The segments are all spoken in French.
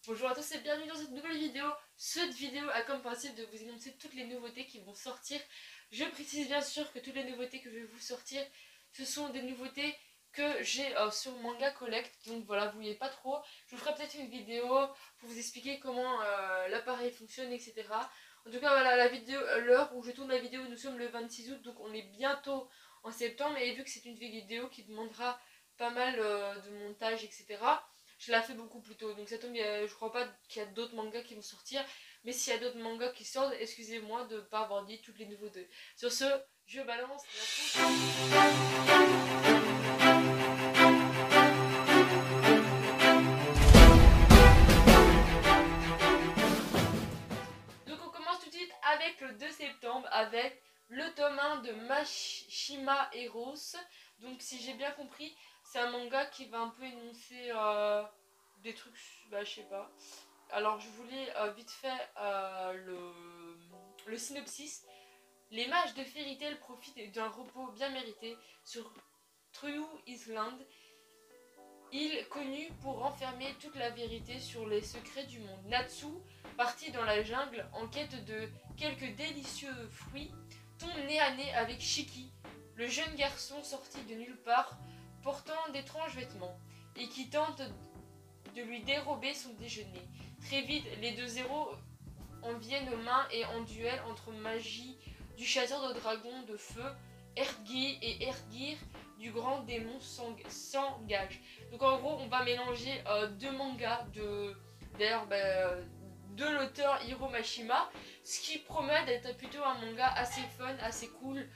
Bonjour à tous et bienvenue dans cette nouvelle vidéo. Cette vidéo a comme principe de vous énoncer toutes les nouveautés qui vont sortir. Je précise bien sûr que toutes les nouveautés que je vais vous sortir, ce sont des nouveautés que j'ai sur Manga Collect. Donc voilà, vous voyez pas trop. Je vous ferai peut-être une vidéo pour vous expliquer comment l'appareil fonctionne, etc. En tout cas voilà, la vidéo, l'heure où je tourne la vidéo, nous sommes le 26 août, donc on est bientôt en septembre. Et vu que c'est une vidéo qui demandera pas mal de montage, etc., je la fais beaucoup plus tôt. Donc ça tombe, je crois pas qu'il y a d'autres mangas qui vont sortir. Mais s'il y a d'autres mangas qui sortent, excusez-moi de ne pas avoir dit toutes les nouveautés. Sur ce, je balance la Donc on commence tout de suite avec le 2 septembre avec le tome 1 de Mashima Heroes. Donc si j'ai bien compris, c'est un manga qui va un peu énoncer des trucs, bah je sais pas. Alors je vous lis vite fait le synopsis. Les mages de Fairy Tail profitent d'un repos bien mérité sur True Island, île connue pour renfermer toute la vérité sur les secrets du monde. Natsu, parti dans la jungle en quête de quelques délicieux fruits, tombe nez à nez avec Shiki, le jeune garçon sorti de nulle part, portant d'étranges vêtements, et qui tente de lui dérober son déjeuner. Très vite, les deux héros en viennent aux mains et en duel entre magie du chasseur de dragons de feu, Erdgi et Erdgir du grand démon s'engage. Donc en gros, on va mélanger deux mangas d'ailleurs de l'auteur Hiro Mashima, ce qui promet d'être plutôt un manga assez fun, assez cool.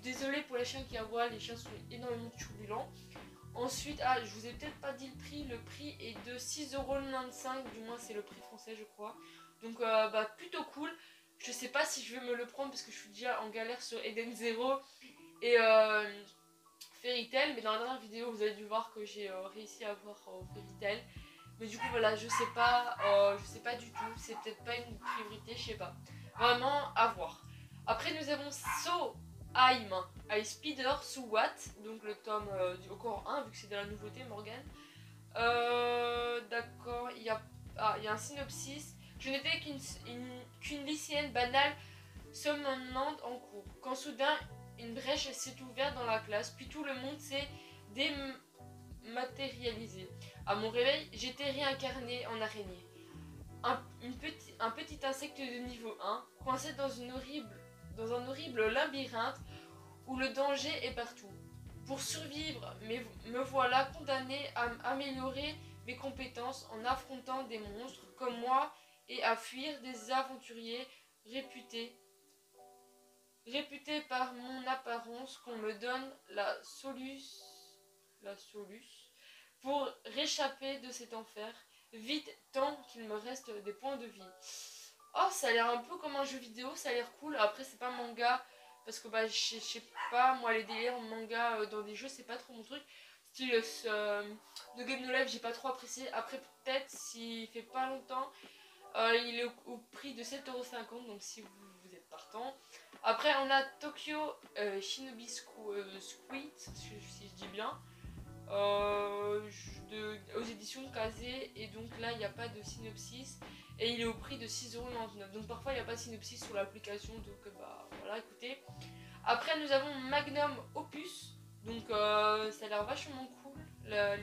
Désolée pour les chiens qui aboient, les chiens sont énormément turbulents. Ensuite, je vous ai peut-être pas dit le prix est de 6,95€, du moins c'est le prix français je crois. Donc plutôt cool. Je sais pas si je vais me le prendre parce que je suis déjà en galère sur Eden Zero et Fairy Tail. Mais dans la dernière vidéo vous avez dû voir que j'ai réussi à avoir Fairy Tail. Mais du coup voilà, je sais pas du tout, c'est peut-être pas une priorité, je sais pas. Vraiment à voir. Après nous avons So I'm I Speeder sous Watt, donc le tome du encore 1 vu que c'est de la nouveauté Morgane. D'accord, il y a un synopsis. Je n'étais qu'une lycéenne banale somnolente en cours, quand soudain une brèche s'est ouverte dans la classe, puis tout le monde s'est dématérialisé. À mon réveil, j'étais réincarnée en araignée. Un petit insecte de niveau 1, coincé dans un horrible labyrinthe où le danger est partout. Pour survivre, me voilà condamnée à améliorer mes compétences en affrontant des monstres comme moi et à fuir des aventuriers réputés par mon apparence qu'on me donne la soluce pour réchapper de cet enfer, vite tant qu'il me reste des points de vie. Oh, ça a l'air un peu comme un jeu vidéo, ça a l'air cool. Après, c'est pas manga, parce que je sais pas, moi les délires manga dans des jeux, c'est pas trop mon truc. Style de Game No Life, j'ai pas trop apprécié. Après, peut-être, s'il fait pas longtemps, il est au prix de 7,50€, donc si vous êtes partant. Après, on a Tokyo Shinobi Squid, si je dis bien. Aux éditions Kazé, et donc là il n'y a pas de synopsis et il est au prix de 6,99€. Donc parfois il n'y a pas de synopsis sur l'application, donc voilà, écoutez. Après nous avons Magnum Opus, donc ça a l'air vachement cool,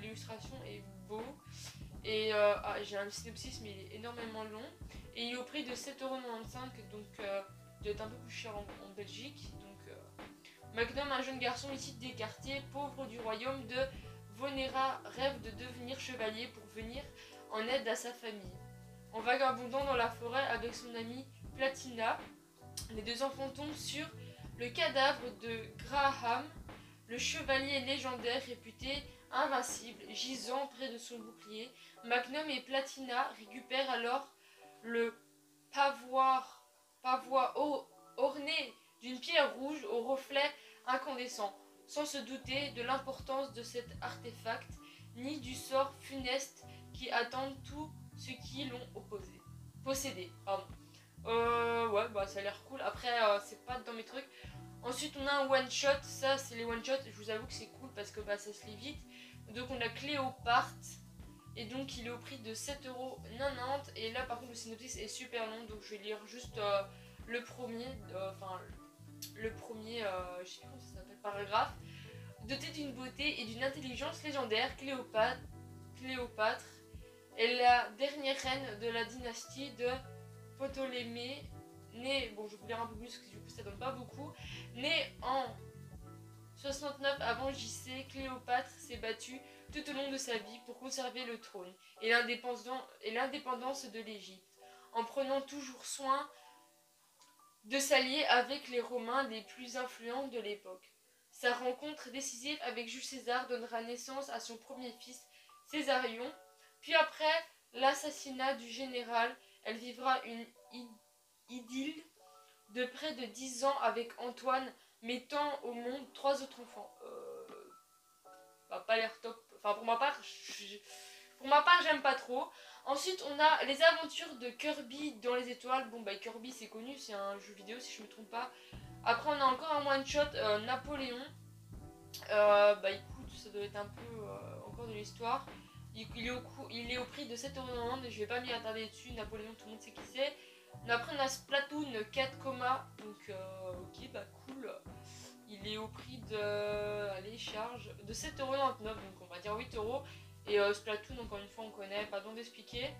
l'illustration est beau et j'ai un synopsis mais il est énormément long et il est au prix de 7,95€, donc il doit être un peu plus cher en Belgique. Donc Magnum, un jeune garçon issu des quartiers pauvres du royaume de Vonera, rêve de devenir chevalier pour venir en aide à sa famille. En vagabondant dans la forêt avec son amie Platina, les deux enfants tombent sur le cadavre de Graham, le chevalier légendaire réputé invincible, gisant près de son bouclier. Magnum et Platina récupèrent alors le pavois orné d'une pierre rouge au reflet incandescent, sans se douter de l'importance de cet artefact, ni du sort funeste qui attend tous ceux qui l'ont possédé. Ouais, ça a l'air cool. Après, c'est pas dans mes trucs. Ensuite, on a un one shot. Ça, c'est les one shots. Je vous avoue que c'est cool parce que ça se lit vite. Donc, on a Cléopâtre, Et donc il est au prix de 7,90 €. Et là par contre le synopsis est super long, donc je vais lire juste le premier, je sais plus comment ça s'appelle, paragraphe. Dotée d'une beauté et d'une intelligence légendaire, Cléopâtre est la dernière reine de la dynastie de Ptolémée, née, bon je vais vous lire un peu plus parce que du coup ça donne pas beaucoup, née en 69 avant JC, Cléopâtre s'est battue tout au long de sa vie pour conserver le trône et l'indépendance de l'Égypte, en prenant toujours soin de s'allier avec les Romains les plus influents de l'époque. Sa rencontre décisive avec Jules César donnera naissance à son premier fils, Césarion, puis après l'assassinat du général, elle vivra une idylle de près de 10 ans avec Antoine, mettant au monde 3 autres enfants. Pas l'air top. Enfin, pour ma part, j'aime pas trop. Ensuite, on a les aventures de Kirby dans les étoiles. Bon, bah, Kirby, c'est connu, c'est un jeu vidéo, si je me trompe pas. Après, on a encore un one-shot, Napoléon. Bah, écoute, ça doit être un peu encore de l'histoire. Il est au prix de 7,90 €, et je vais pas m'y attarder dessus. Napoléon, tout le monde sait qui c'est. Après, on a Splatoon 4 Coma. Donc, ok, bah, cool. Il est au prix de, allez, charge, de 7,99 €, donc on va dire 8 €. Et Splatoon, encore une fois, on connaît, pas besoin d'expliquer.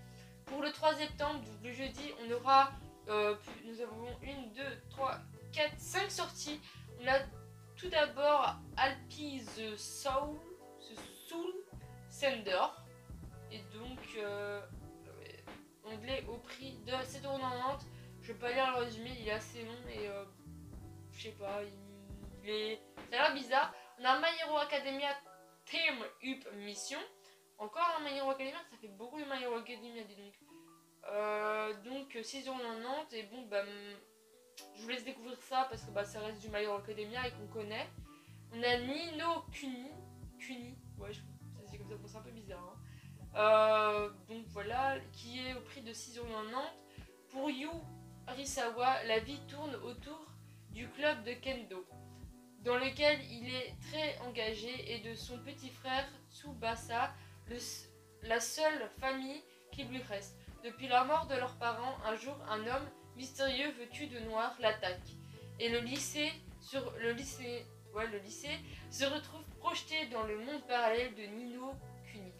Pour le 3 septembre, donc le jeudi, on aura, nous avons 1, 2, 3, 4, 5 sorties. On a tout d'abord Alpi the Soul Sender. Et donc, anglais au prix de 7,90 €. Je vais pas lire le résumé, il est assez long et je sais pas, ça a l'air bizarre. On a My Hero Academia Team Up Mission. Encore un My Hero Academia, ça fait beaucoup de My Hero Academia, dis donc. Donc 6,90 €. Et bon, bah, je vous laisse découvrir ça parce que bah, ça reste du My Hero Academia et qu'on connaît. On a Nino Kuni, ouais, ça se dit comme ça, bon, c'est un peu bizarre. Hein. Donc voilà, qui est au prix de 6,90 €. Pour Yu Arisawa, la vie tourne autour du club de Kendo, dans lequel il est très engagé, et de son petit frère Tsubasa, la seule famille qui lui reste. Depuis la mort de leurs parents, un jour, un homme mystérieux vêtu de noir l'attaque, et le lycée se retrouve projeté dans le monde parallèle de Nino Kuni.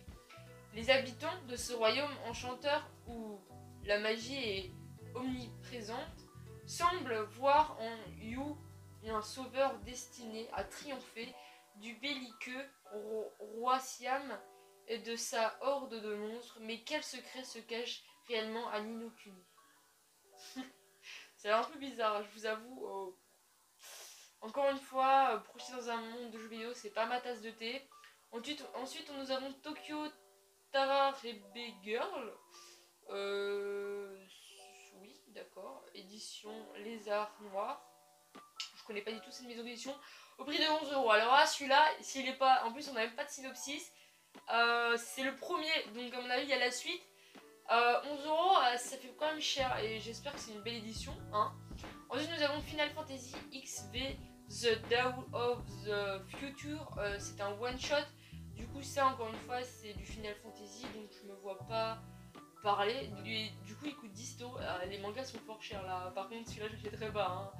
Les habitants de ce royaume enchanteur où la magie est omniprésente semblent voir en Yu un sauveur destiné à triompher du belliqueux roi Siam et de sa horde de monstres. Mais quel secret se cache réellement à Nino Kuni? C'est un peu bizarre, je vous avoue. Encore une fois, projeté dans un monde de jeux vidéo, c'est pas ma tasse de thé. Ensuite nous avons Tokyo Tara Rebe Girl. Oui, d'accord. Édition Lézard Noir. Je connais pas du tout cette maison d'édition. Au prix de 11 €. Alors là, celui-là, s'il est pas. En plus, on n'a même pas de synopsis. C'est le premier, donc à mon avis, il y a la suite. 11 €, ça fait quand même cher. Et j'espère que c'est une belle édition. Hein. Ensuite, nous avons Final Fantasy XV The Dawn of the Future. C'est un one-shot. Du coup, ça, encore une fois, c'est du Final Fantasy. Donc, je me vois pas parler. Du coup, il coûte 10 €. Les mangas sont fort chers là. Par contre, celui-là, je l'achèterai pas. Hein.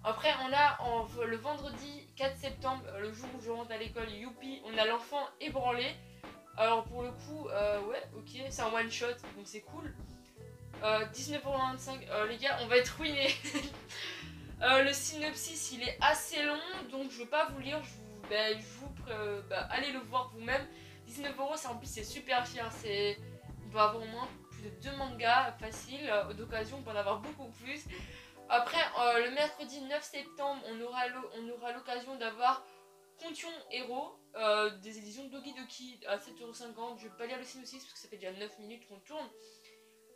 Après, on a le vendredi 4 septembre, le jour où je rentre à l'école, youpi, on a l'enfant ébranlé. Alors, pour le coup, ouais, ok, c'est un one shot, donc c'est cool. 19,25 €. Les gars, on va être ruinés. Le synopsis, il est assez long, donc je vais pas vous lire. Allez le voir vous-même. 19 €, en plus, c'est super cher. On doit avoir au moins plus de 2 mangas faciles. D'occasion, on peut en avoir beaucoup plus. Après, le mercredi 9 septembre, on aura l'occasion d'avoir Kontion Hero, des éditions Doki Doki à 7,50 €. Je vais pas lire le synopsis parce que ça fait déjà 9 minutes qu'on tourne.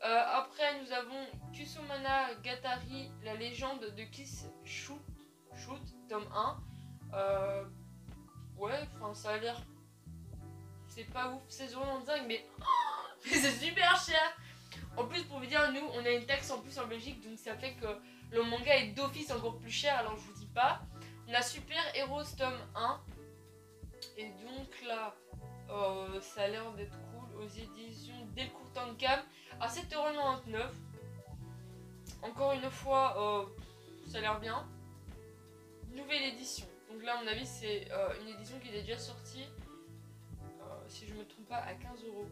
Après, nous avons Kusumana Gatari, la légende de Kiss Shoot, tome 1. Ouais, enfin, ça a l'air. C'est pas ouf, 16,95 €, mais c'est super cher. En plus, pour vous dire, nous, on a une taxe en plus en Belgique, donc ça fait que le manga est d'office encore plus cher, alors je vous dis pas. On a Super Heroes tome 1. Et donc là, ça a l'air d'être cool. aux éditions Delcourt Tankam à 7,99 €. Encore une fois, ça a l'air bien. Nouvelle édition. Donc là, à mon avis, c'est une édition qui est déjà sortie, si je me trompe pas, à 15 €.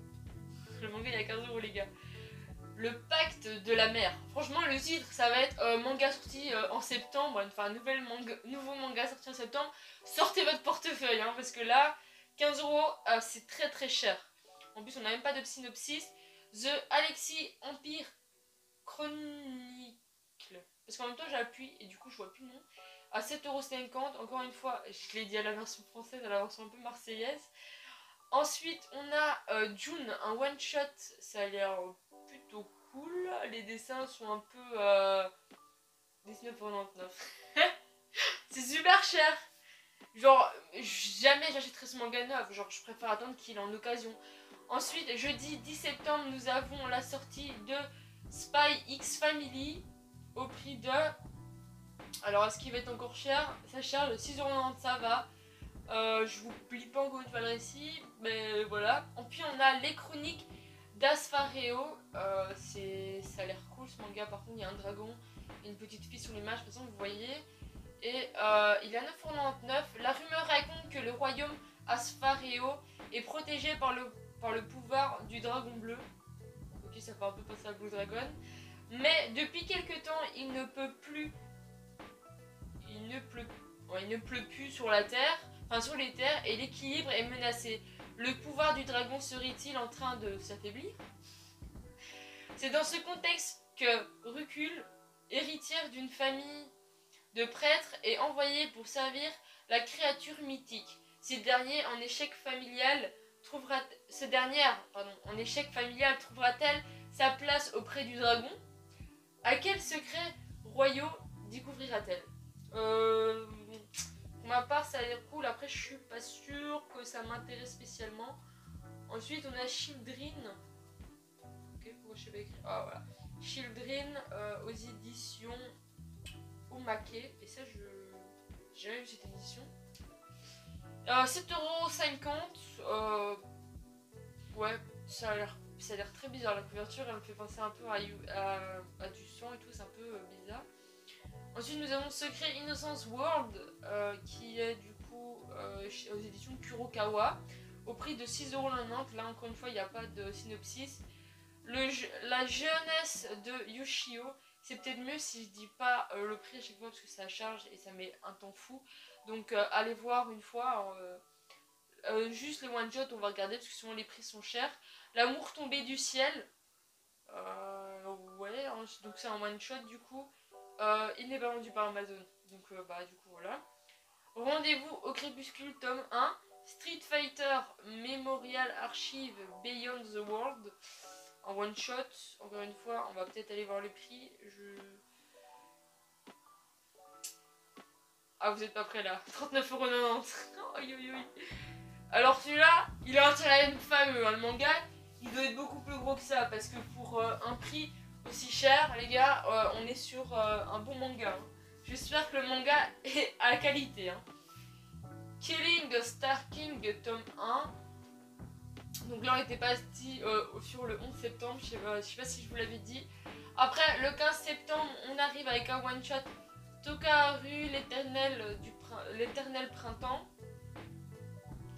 Le manga il est à 15 € les gars. Le pacte de la mer. Franchement, le titre, ça va être manga sorti en septembre. Enfin, nouveau manga sorti en septembre. Sortez votre portefeuille, hein, parce que là, 15 €, c'est très très cher. En plus, on n'a même pas de synopsis. The Alexis Empire Chronicle. Parce qu'en même temps, j'appuie et du coup, je vois plus le nom. À 7,50 €. Encore une fois, je l'ai dit à la version française, à la version un peu marseillaise. Ensuite, on a June, un one-shot. Ça a l'air plutôt cool. Les dessins sont un peu 19,99 €. C'est super cher. Genre, jamais j'achèterai ce manga neuf. Genre, je préfère attendre qu'il est en occasion. Ensuite, jeudi 10 septembre, nous avons la sortie de Spy X Family au prix de... Alors, est-ce qu'il va être encore cher? Ça charge 6,90 €, ça va. Je vous plie pas encore une fois le récit, mais voilà. Et puis on a les chroniques d'Asfareo. Ça a l'air cool ce manga. Par contre, il y a un dragon et une petite fille sur l'image, de toute façon, vous voyez. Et il est à 9,99 €. La rumeur raconte que le royaume Asfareo est protégé par le pouvoir du dragon bleu. Ok, ça fait un peu penser à Blue Dragon. Mais depuis quelques temps, il ne pleut plus sur la terre. Enfin, sur les terres, et l'équilibre est menacé. Le pouvoir du dragon serait-il en train de s'affaiblir? C'est dans ce contexte que Rucule, héritière d'une famille de prêtres, est envoyée pour servir la créature mythique. Cette dernière en échec familial trouvera-t-elle sa place auprès du dragon? À quel secret royaux découvrira-t-elle? Pour ma part, ça a l'air cool. Après, je suis pas sûre que ça m'intéresse spécialement. Ensuite, on a Children. Ok, pourquoi je sais pas écrire? Ah, voilà. Children aux éditions Umake. Et ça, j'ai jamais vu cette édition. 7,50 €. Ouais, ça a l'air très bizarre. La couverture, elle me fait penser un peu à du sang et tout. C'est un peu bizarre. Ensuite, nous avons Secret Innocence World, qui est du coup aux éditions Kurokawa, au prix de 6,90 €. Là, encore une fois, il n'y a pas de synopsis. La jeunesse de Yoshio, c'est peut-être mieux si je dis pas le prix à chaque fois parce que ça charge et ça met un temps fou. Donc, allez voir une fois. Juste les one-shot, on va regarder parce que souvent les prix sont chers. L'amour tombé du ciel. Ouais, donc c'est un one-shot du coup. Il n'est pas vendu par Amazon. Donc du coup voilà. Rendez-vous au crépuscule tome 1. Street Fighter Memorial Archive Beyond the World. En one shot. Encore une fois, on va peut-être aller voir le prix. Ah, vous êtes pas prêts là. 39,90 €. Alors celui-là, il a un challenge fameux. Hein. Le manga, il doit être beaucoup plus gros que ça. Parce que pour un prix aussi cher, les gars, on est sur un bon manga. Hein. J'espère que le manga est à qualité. Hein. Killing Star King, tome 1. Donc là, on était parti sur le 11 septembre. Je sais pas si je vous l'avais dit. Après, le 15 septembre, on arrive avec un one-shot. Tokaharu, l'éternel printemps.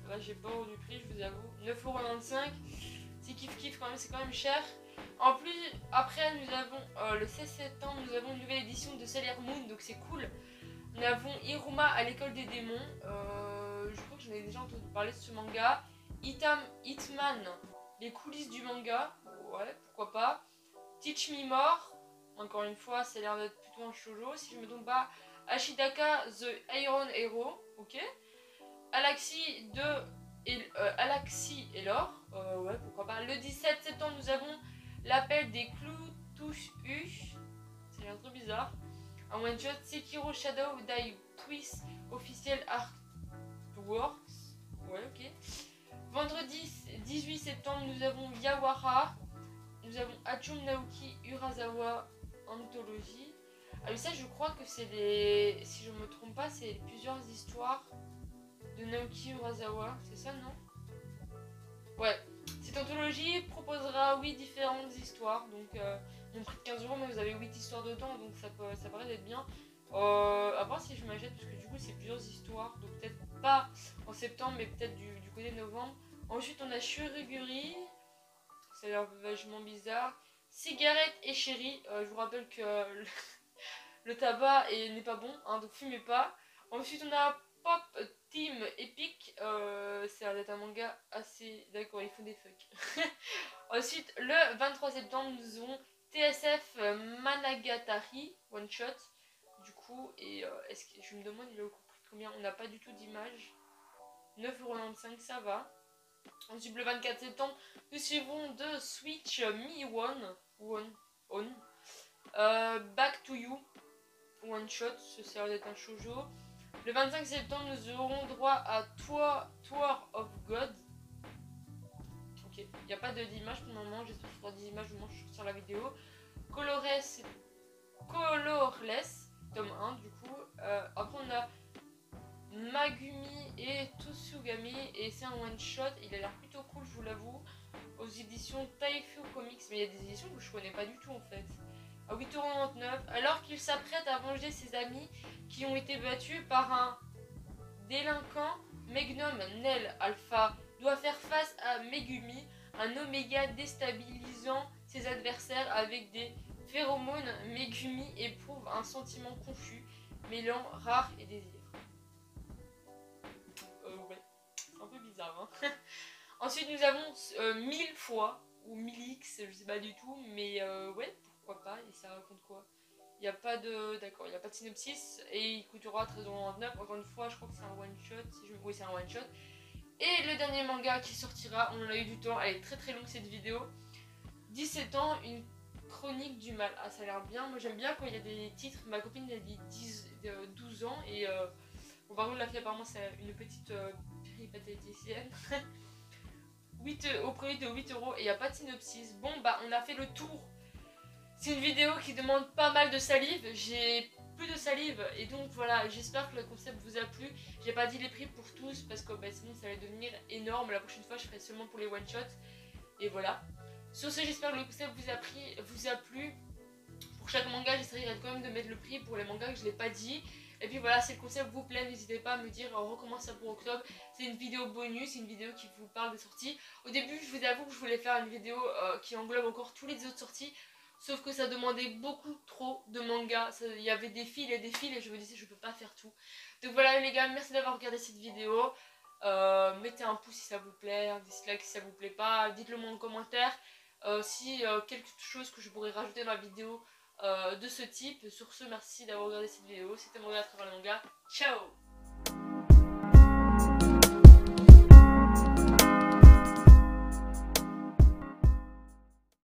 Là, j'ai pas du prix, je vous avoue. 9,25 €. C'est kiff quand même, c'est quand même cher. En plus, après, nous avons le 16 septembre, nous avons une nouvelle édition de Sailor Moon, donc c'est cool. Nous avons Iruma à l'école des démons. Je crois que j'en ai déjà entendu parler de ce manga. Hitman, les coulisses du manga. Ouais, pourquoi pas. Teach Me More. Encore une fois, ça a l'air d'être plutôt un shoujo. Si je me trompe pas, Ashitaka The Iron Hero. Ok. Alaxi et l'or. Ouais, pourquoi pas. Le 17 septembre, nous avons l'appel des clous touche huche. C'est un truc bizarre. Un one shot Sekiro Shadow Die Twist officiel Artworks. Ouais, ok. Vendredi 18 septembre, nous avons Yawara. Nous avons Hachum Naoki Urasawa Anthology. Ah, mais ça, je crois que c'est les. Si je me trompe pas, c'est plusieurs histoires de Naoki Urasawa. C'est ça, non? Ouais, Cette anthologie proposera 8 différentes histoires, donc mon prix de 15 €, mais vous avez 8 histoires dedans, donc ça paraît d'être bien. À voir si je m'achète, parce que du coup c'est plusieurs histoires, donc peut-être pas en septembre, mais peut-être du côté novembre. Ensuite on a Shuriguri, ça a l'air vachement bizarre. Cigarette et chéri, je vous rappelle que le tabac n'est pas bon, hein, donc fumez pas. Ensuite on a Pop Team Epic, ça a l'air d'être un manga assez... D'accord, il faut des fucks. Ensuite le 23 septembre nous aurons TSF Managatari One Shot. Du coup, et je me demande il est au prix de combien, on n'a pas du tout d'image. 9,95 €, ça va. Ensuite le 24 septembre, nous suivons de Switch Me On. Back to You One Shot, ça a l'air d'être un shoujo. Le 25 septembre, nous aurons droit à Tour of God. Ok, il n'y a pas d'image pour le moment, j'espère que je ferai des images au moment où je sortir la vidéo. Colorless, tome 1 du coup. Après on a Magumi et Tsugami et c'est un one shot, il a l'air plutôt cool, je vous l'avoue, aux éditions Taifu Comics, mais il y a des éditions que je connais pas du tout en fait. À 8,99 €, alors qu'il s'apprête à venger ses amis qui ont été battus par un délinquant, Magnum Nel Alpha doit faire face à Megumi, un oméga déstabilisant ses adversaires avec des phéromones. Megumi éprouve un sentiment confus, mêlant rare et désir. Ouais, c'est un peu bizarre. Hein. Ensuite, nous avons 1000 fois, ou 1000x, je sais pas du tout, mais ouais, pourquoi pas, et ça raconte quoi? Il n'y a pas de... D'accord, il n'y a pas de synopsis, et il coûtera 13,99 €. Encore une fois, je crois que c'est un one-shot, oui, c'est un one-shot. Et le dernier manga qui sortira, on en a eu du temps, elle est très très longue cette vidéo. 17 ans, une chronique du mal. Ah, ça a l'air bien, moi j'aime bien quand il y a des titres. Ma copine a dit 12 ans, et... Bon, par contre, la fille, apparemment, c'est une petite péripatéticienne. Au prix de 8 € et il n'y a pas de synopsis. Bon, bah, on a fait le tour. C'est une vidéo qui demande pas mal de salive. J'ai plus de salive et donc voilà, j'espère que le concept vous a plu. J'ai pas dit les prix pour tous parce que bah, sinon ça allait devenir énorme. La prochaine fois, je ferai seulement pour les one-shots. Et voilà. Sur ce, j'espère que le concept vous a plu. Pour chaque manga, j'essaierai quand même de mettre le prix pour les mangas que je n'ai pas dit. Et puis voilà, si le concept vous plaît, n'hésitez pas à me dire on recommence ça pour octobre. C'est une vidéo bonus, une vidéo qui vous parle des sorties. Au début, je vous avoue que je voulais faire une vidéo qui englobe encore tous les autres sorties. Sauf que ça demandait beaucoup trop de mangas. Il y avait des fils et je me disais je peux pas faire tout. Donc voilà les gars, merci d'avoir regardé cette vidéo. Mettez un pouce si ça vous plaît, un dislike si ça vous plaît pas. Dites-le moi en commentaire. Si quelque chose que je pourrais rajouter dans la vidéo de ce type. Sur ce, merci d'avoir regardé cette vidéo. C'était Manga à travers le manga. Ciao!